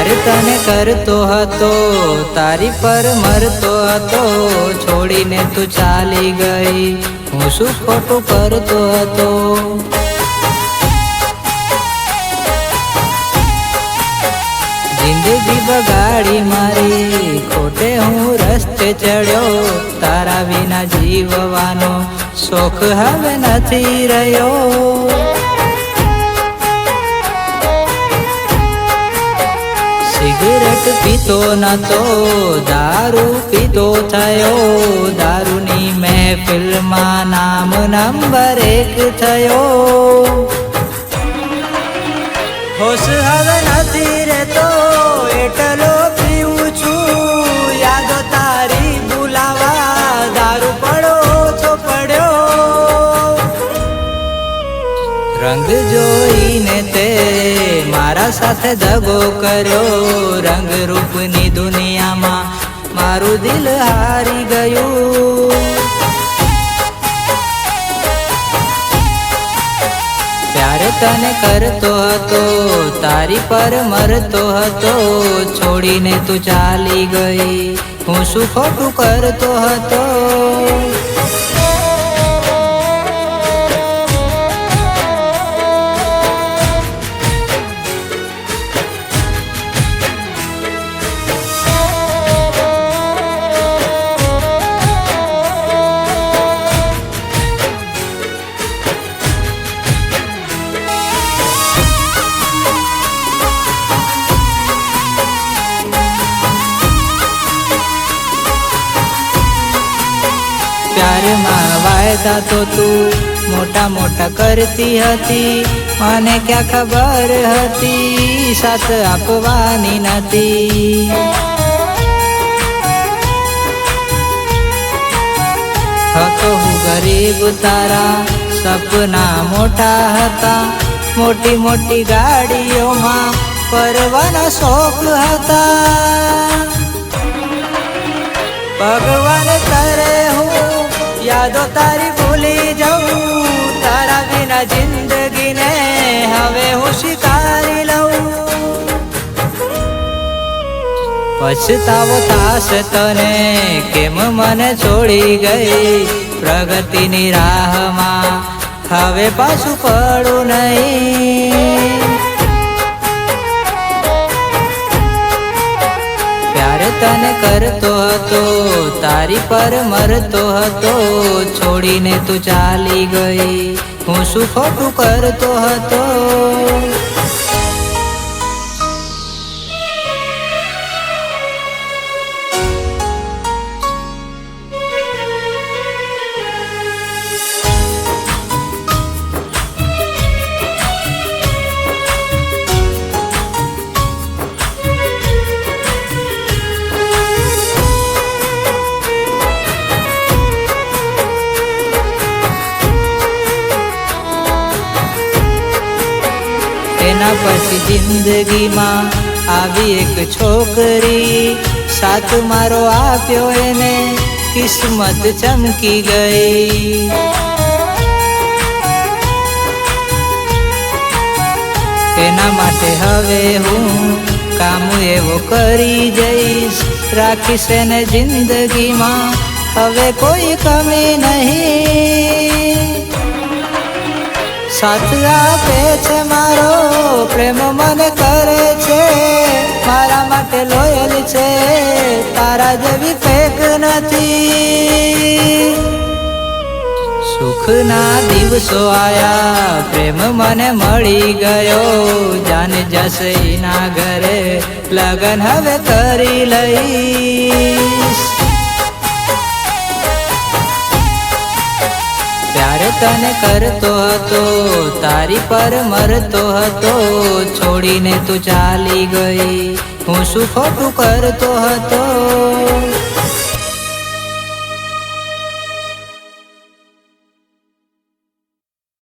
प्यार तने करतो हतो तारी पर मरतो हतो छोड़ीने तू चाली गई हूँ शू खोटू करतो हतो। जिंदगी बगाड़ी मारी खोटे हूँ रस्ते चढ़्यो तारा विना जीववानो शोख हवे नथी रह्यो। सिगरेट पीतो नतो दारू पीतो थयो दारूनी महफिल मां नाम नंबर 1 थयो। होश हवे नथी रहतो एटलो पीऊं छूं यादो तारी बुलावा दारू पड़ो छो पड़्यो। रंग जोईने ते मारा साथे दगो कर्यो रंग रूपनी दुनिया मां मारू दिल हारी गयुं। प्यार तने करतो हतो तारी पर मरतो हतो छोड़ीने तू चाली गई हूँ शू खोटू करतो हतो। प्यार में वायदा तो तू मोटा मोटा करती हती मने क्या खबर हती साथ आपवानी नथी। हतो हूँ गरीब तारा सपना मोटा हता मोटी मोटी गाड़ियों में फरवाना शौक हता। भगवान करे हूँ यादो तारी भूली जाऊं तारा बिना जिंदगी ने हवे हूँ शिकारी लऊं। पछतावो थाश तने केम मने छोड़ी गई प्रगति नी राह मां हवे पाछू पड़ू नहीं। प्यार तने करतो हतो तारी पर मरतो हतो छोड़ीने तू चाली गई हूँ शू खोटू करतो हतो। एना पछी जिंदगी मां आवी एक छोकरी साथ मारो आप्यो एने किस्मत चमकी गई। एना माटे हवे हूँ काम एवो करी जईश राखीश एने जिंदगी मां हवे कोई कमी नहीं। साथ आपे छे मारो प्रेम मने करे छे मारा माटे लोयल छे तारा जेवी फेक नथी। सुख ना दिवसो आया प्रेम मने मળી गयो जाने जसे ना घरे लगन हवे करी लईश। प्यार तने करतो हतो तारी पर मरतो हतो छोड़ीने तू चाली गई हूँ शू खोटू करतो हतो।